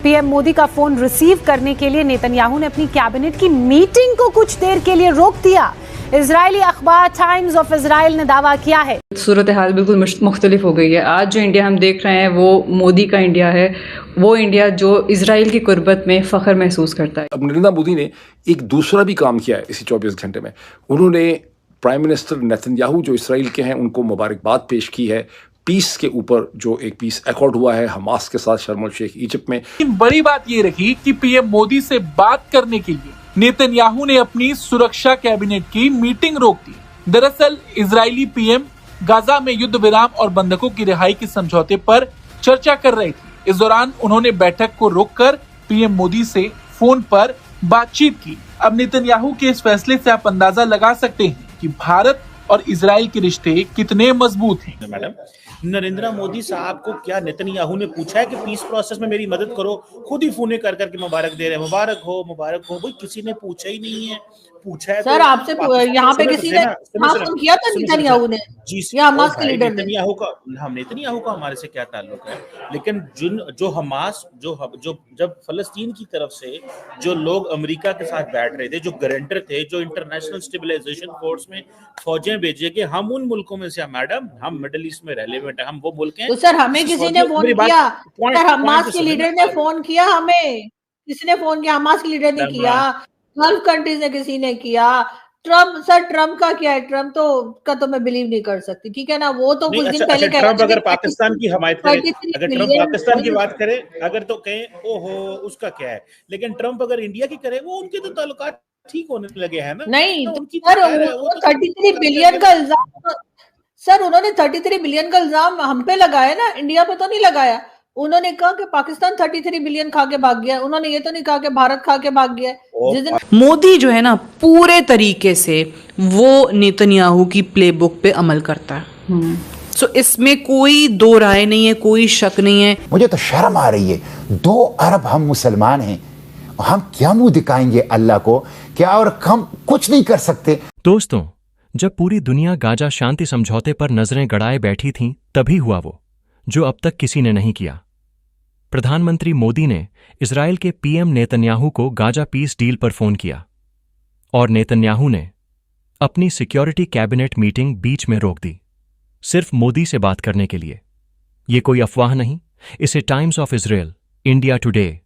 PM Modi का phone receive करने के लिए नेतन्याहू ने अपनी कैबिनेट की मीटिंग को कुछ देर के लिए रोक दिया। इजरायली अखबार टाइम्स ऑफ इजराइल ने दावा किया है सूरत हाल बिल्कुल मुख्तलिफ हो गई है। आज जो इंडिया हम देख रहे हैं वो मोदी का इंडिया है, वो इंडिया जो इजराइल की कुर्बत में फ़ख्र महसूस करता है। अब नरेंद्र मोदी ने एक दूसरा भी काम किया है इसी 24 घंटे में। उन्होंने प्राइम मिनिस्टर नेतन्याहू जो इसराइल के हैं उनको मुबारकबाद पेश की है पीस के ऊपर, जो एक पीस अकॉर्ड हुआ है हमास के साथ शर्म शेख इजिप्ट में। बड़ी बात ये रही कि पीएम मोदी से बात करने के लिए नेतन्याहू ने अपनी सुरक्षा कैबिनेट की मीटिंग रोक दी। दरअसल इजरायली पीएम गाजा में युद्ध विराम और बंधकों की रिहाई के समझौते पर चर्चा कर रहे थे। इस दौरान उन्होंने बैठक को रोककर पीएम मोदी से फोन पर बातचीत की। अब नेतन्याहू के इस फैसले से आप अंदाजा लगा सकते हैं कि भारत और इजराइल के रिश्ते कितने मजबूत हैं। मैडम, नरेंद्र मोदी साहब को क्या नेतन्याहू ने पूछा है कि पीस प्रोसेस में मेरी मदद करो? खुद ही फोन कर करके मुबारक दे रहे हैं, मुबारक हो मुबारक हो। भाई किसी ने पूछा ही नहीं है। पूछा है सर, आपसे यहाँ पे किसी ने फोन किया था नेतन्याहू ने या हमास के लीडर ने? नेतन्याहू का हमारे से क्या ताल्लुक है? लेकिन जो हमास जो जब फलस्तीन की तरफ से जो लोग अमेरिका के साथ बैठ रहे थे, जो गारंटर थे, जो इंटरनेशनल स्टेबलाइजेशन फोर्स में फौजें भेजे कि हम उन मुल्कों में से, मैडम हम मिडिल ईस्ट में रेलेवेंट है, हम वो मुल्क हैं। तो सर हमें किसी ने फोन किया? सर हमास के लीडर ने फोन किया हमें? किसने फोन किया? हमास के लीडर ने किया, गल्फ कंट्रीज ने किसी ने किया। ट्रम्प का क्या है? ट्रम्प तो मैं बिलीव नहीं कर सकती, ठीक है ना। वो तो कुछ दिन पहले कह रहा था ट्रम्प अगर पाकिस्तान की हिमायत करे, अगर ट्रम्प पाकिस्तान की बात करे, अगर तो कहें ओहो उसका क्या है, लेकिन ट्रम्प अगर इंडिया की करे, वो उनके तो ताल्लुकात ठीक होने लगे हैं ना। नहीं तो सर, वो 33 बिलियन का इल्जाम, सर उन्होंने 33 बिलियन का इल्जाम हम पे लगाया ना, इंडिया पे तो नहीं लगाया। उन्होंने कहा कि पाकिस्तान 33 बिलियन खा के भाग गया, उन्होंने ये तो नहीं कहा कि भारत खा के भाग गया। जिस दिन मोदी जो है ना पूरे तरीके से वो नेतन्याहू की प्लेबुक पे अमल करता है। सो इसमें कोई दो राय नहीं है, कोई शक नहीं है। मुझे तो शर्म आ रही है, 2 अरब हम मुसलमान हैं, हम क्या मुंह दिखाएंगे अल्लाह को? क्या और हम कुछ नहीं कर सकते। दोस्तों, जब पूरी दुनिया गाजा शांति समझौते पर नजरें गड़ाए बैठी थी, तभी हुआ वो जो अब तक किसी ने नहीं किया। प्रधानमंत्री मोदी ने इजराइल के पीएम नेतन्याहू को गाजा पीस डील पर फोन किया और नेतन्याहू ने अपनी सिक्योरिटी कैबिनेट मीटिंग बीच में रोक दी, सिर्फ मोदी से बात करने के लिए। ये कोई अफवाह नहीं, इसे times of Israel, India today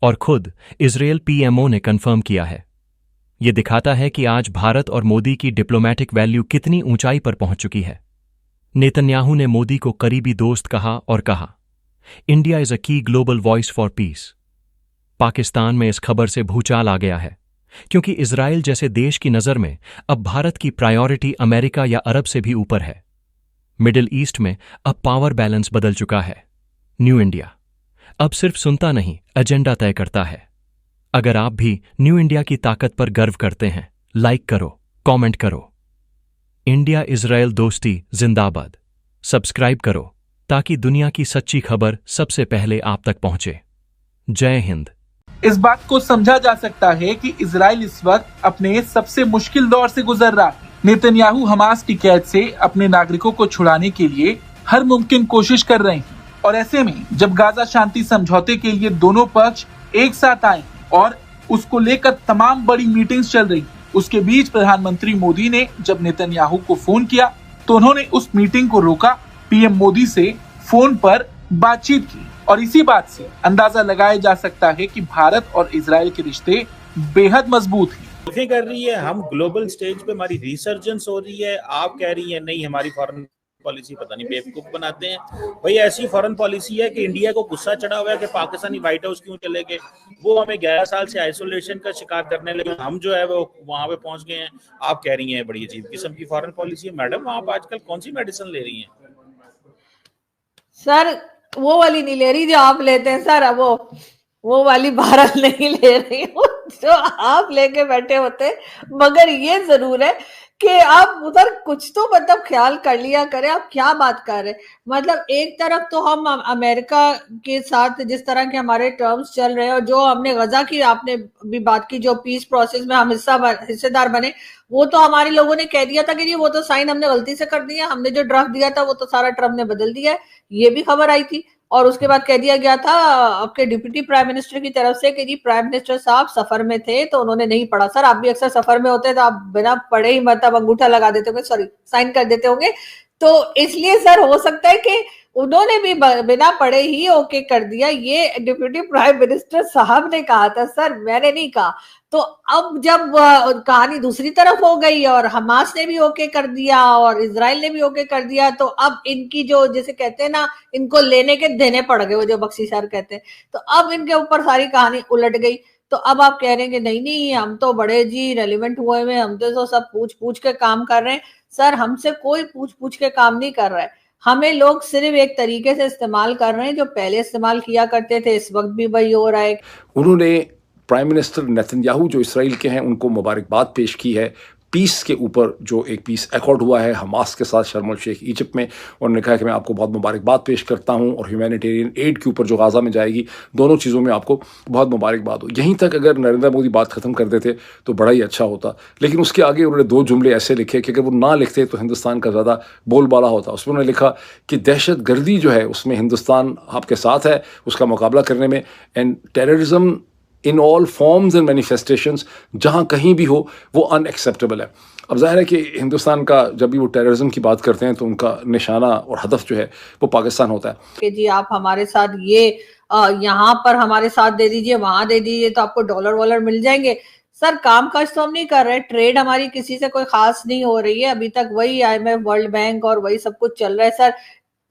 और खुद इजराइल पीएमओ ने कंफर्म किया है। ये दिखाता है कि आज भारत और मोदी की डिप्लोमैटिक वैल्यू कितनी ऊंचाई पर पहुंच चुकी है। नेतन्याहू ने मोदी को करीबी दोस्त कहा और कहा, इंडिया इज अ की global voice for piece. Pakistan में इस खबर से भूचाल आ गया है, क्योंकि इजराइल जैसे देश की नजर में अब भारत की प्रायोरिटी अमेरिका या अरब से भी ऊपर है। मिडिल ईस्ट में अब पावर बैलेंस बदल चुका है। न्यू इंडिया अब सिर्फ सुनता नहीं, एजेंडा तय करता है। अगर आप भी न्यू इंडिया की ताकत पर गर्व करते हैं, लाइक करो, कमेंट करो। इंडिया इजराइल दोस्ती जिंदाबाद। सब्सक्राइब करो ताकि दुनिया की सच्ची खबर सबसे पहले आप तक पहुंचे। जय हिंद। इस बात को समझा जा सकता है कि इजराइल इस वक्त अपने सबसे मुश्किल दौर से गुजर रहा है। नेतन्याहू हमास की कैद से अपने नागरिकों को छुड़ाने के लिए हर मुमकिन कोशिश कर रहे हैं, और ऐसे में जब गाजा शांति समझौते के लिए दोनों पक्ष एक साथ आए और उसको लेकर तमाम बड़ी मीटिंग्स चल रही, उसके बीच प्रधानमंत्री मोदी ने जब नेतन्याहू को फोन किया तो उन्होंने उस मीटिंग को रोका, पीएम मोदी से फोन पर बातचीत की, और इसी बात से अंदाजा लगाया जा सकता है कि भारत और इजराइल के रिश्ते बेहद मजबूत हैं। कर रही है, हम ग्लोबल स्टेज पे हमारी रिसर्जेंस हो रही है। आप कह रही है नहीं हमारी फॉरेन पॉलिसी पता नहीं बेवकूफ बनाते हैं। भाई ऐसी फॉरेन पॉलिसी है कि इंडिया को गुस्सा चढ़ा हुआ है कि पाकिस्तानी व्हाइट हाउस क्यों चले गए, वो हमें 11 साल से आइसोलेशन का शिकार करने लगे, हम जो है वो वहां पे पहुंच गए हैं। आप कह रही हैं बड़ी अजीब किस्म की फॉरेन पॉलिसी है। मैडम आप आजकल कौन सी मेडिसिन ले रही हैं? सर वो वाली नहीं ले रही जो आप लेते हैं सर, वो वाली भारत नहीं ले रही हूँ जो आप लेके बैठे होते। मगर ये जरूर है कि आप उधर कुछ तो मतलब ख्याल कर लिया करें, आप क्या बात कर रहे हैं। मतलब एक तरफ तो हम अमेरिका के साथ जिस तरह के हमारे टर्म्स चल रहे हैं, और जो हमने गजा की आपने भी बात की, जो पीस प्रोसेस में हम हिस्सेदार बने, वो तो हमारे लोगों ने कह दिया था कि जी वो तो साइन हमने गलती से कर दिया, हमने जो ड्राफ्ट दिया था वो तो सारा ट्रम्प ने बदल दिया है, ये भी खबर आई थी। और उसके बाद कह दिया गया था आपके डिप्टी प्राइम मिनिस्टर की तरफ से कि जी प्राइम मिनिस्टर साहब सफर में थे तो उन्होंने नहीं पढ़ा। सर आप भी अक्सर सफर में होते तो आप बिना पढ़े ही मतलब अंगूठा लगा देते होंगे, सॉरी साइन कर देते होंगे, तो इसलिए सर हो सकता है कि उन्होंने भी बिना पढ़े ही ओके कर दिया। ये डिप्टी प्राइम मिनिस्टर साहब ने कहा था सर, मैंने नहीं कहा। तो अब जब कहानी दूसरी तरफ हो गई और हमास ने भी ओके कर दिया और इजराइल ने भी ओके कर दिया, तो अब इनकी जो जैसे कहते हैं ना, इनको लेने के देने पड़ गए, वो जो बख्शी सर कहते हैं, तो अब इनके ऊपर सारी कहानी उलट गई। तो अब आप कह रहे हैं कि नहीं नहीं हम तो बड़े जी रेलिवेंट हुए हुए, हम तो सब पूछ पूछ के काम कर रहे हैं। सर हमसे कोई पूछ पूछ के काम नहीं कर रहा है, हमें लोग सिर्फ एक तरीके से इस्तेमाल कर रहे हैं जो पहले इस्तेमाल किया करते थे, इस वक्त भी वही हो रहा है। उन्होंने प्राइम मिनिस्टर नेतन्याहू जो इसराइल के हैं उनको मुबारकबाद पेश की है पीस के ऊपर, जो एक पीस अकॉर्ड हुआ है हमास के साथ शर्म शेख इजिप्ट में। उन्होंने कहा कि मैं आपको बहुत मुबारकबाद पेश करता हूं और ह्यूमैनिटेरियन एड के ऊपर जो गाज़ा में जाएगी, दोनों चीज़ों में आपको बहुत मुबारकबाद हो। यहीं तक अगर नरेंद्र मोदी बात ख़त्म कर देते तो बड़ा ही अच्छा होता, लेकिन उसके आगे उन्होंने दो जुमले ऐसे लिखे कि अगर वो ना लिखते तो हिंदुस्तान का ज़्यादा बोलबाला होता। उसमें उन्होंने लिखा कि दहशत गर्दी जो है उसमें हिंदुस्तान आपके साथ है उसका मुकाबला करने में, and terrorism in all forms and manifestations, जहाँ कहीं भी हो वो अनएक्सेप्टेबल है। अब जाहिर है कि हिंदुस्तान का जब भी वो टेररिज्म की बात करते हैं तो उनका निशाना और हदफ जो है वो पाकिस्तान होता है कि जी आप हमारे साथ ये यहाँ पर हमारे साथ दे दीजिए, वहां दे दीजिए तो आपको डॉलर वॉलर मिल जाएंगे। सर काम काज तो हम नहीं कर रहे, ट्रेड हमारी किसी से कोई खास नहीं हो रही है अभी तक, वही IMF वर्ल्ड बैंक और वही सब कुछ चल रहा है। सर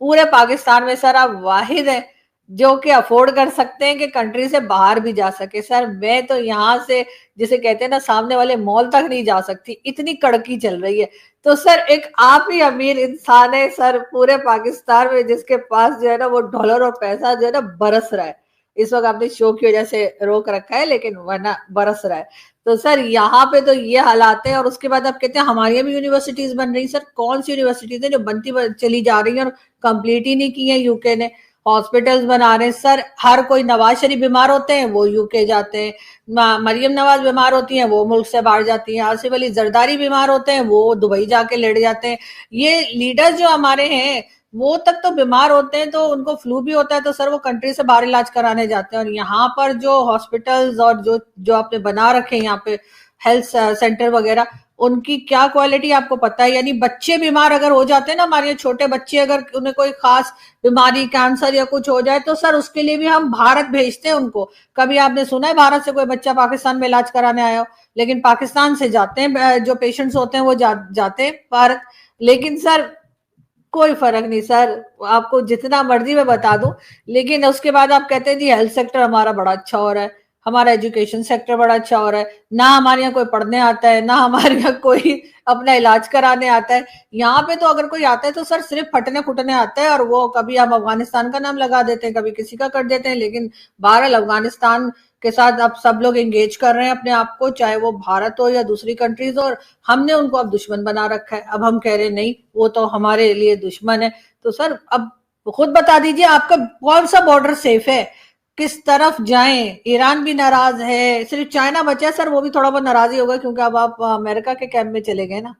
पूरे पाकिस्तान में सर आप वाहिद है जो कि अफोर्ड कर सकते हैं कि कंट्री से बाहर भी जा सके। सर मैं तो यहाँ से जिसे कहते हैं ना सामने वाले मॉल तक नहीं जा सकती, इतनी कड़की चल रही है। तो सर एक आप ही अमीर इंसान है सर पूरे पाकिस्तान में जिसके पास जो है ना वो डॉलर और पैसा जो है ना बरस रहा है। इस वक्त आपने शो की वजह से रोक रखा है लेकिन वरना बरस रहा है। तो सर यहाँ पे तो ये हालात है। और उसके बाद आप कहते हैं हमारी भी यूनिवर्सिटीज बन रही। सर कौन सी यूनिवर्सिटीज है जो बनती चली जा रही है और कंप्लीट ही नहीं की है यूके ने? हॉस्पिटल्स बना रहे हैं सर, हर कोई नवाज शरीफ बीमार होते हैं वो यूके जाते हैं, मरियम नवाज बीमार होती हैं वो मुल्क से बाहर जाती हैं, आसिफ अली जरदारी बीमार होते हैं वो दुबई जाके लेट जाते हैं। ये लीडर्स जो हमारे हैं वो तक तो बीमार होते हैं तो उनको फ्लू भी होता है तो सर वो कंट्री से बाहर इलाज कराने जाते हैं। और यहाँ पर जो हॉस्पिटल्स और जो आपने बना रखे हैं यहाँ पे हेल्थ सेंटर वगैरह, उनकी क्या क्वालिटी आपको पता है? यानी बच्चे बीमार अगर हो जाते हैं ना, हमारे छोटे बच्चे अगर उन्हें कोई खास बीमारी कैंसर या कुछ हो जाए तो सर उसके लिए भी हम भारत भेजते हैं उनको। कभी आपने सुना है भारत से कोई बच्चा पाकिस्तान में इलाज कराने आया हो? लेकिन पाकिस्तान से जाते हैं जो पेशेंट्स होते हैं वो जाते हैं भारत। लेकिन सर कोई फर्क नहीं सर, आपको जितना मर्जी मैं बता दूं। लेकिन उसके बाद आप कहते हैं जी हेल्थ सेक्टर हमारा बड़ा अच्छा हो रहा है, हमारा एजुकेशन सेक्टर बड़ा अच्छा हो रहा है, ना हमारे यहाँ कोई पढ़ने आता है ना हमारे यहाँ कोई अपना इलाज कराने आता है। यहाँ पे तो अगर कोई आता है तो सर सिर्फ फटने फुटने आता है और वो कभी हम अफगानिस्तान का नाम लगा देते हैं कभी किसी का कर देते हैं। लेकिन बहरहाल अफगानिस्तान के साथ अब सब लोग एंगेज कर रहे हैं अपने आप को, चाहे वो भारत हो या दूसरी कंट्रीज, और हमने उनको अब दुश्मन बना रखा है। अब हम कह रहे हैं नहीं वो तो हमारे लिए दुश्मन है। तो सर अब खुद बता दीजिए आपका कौन सा बॉर्डर सेफ है, किस तरफ जाएं? ईरान भी नाराज है, सिर्फ चाइना बचा है सर, वो भी थोड़ा बहुत नाराज ही होगा क्योंकि अब आप अमेरिका के कैंप में चले गए ना।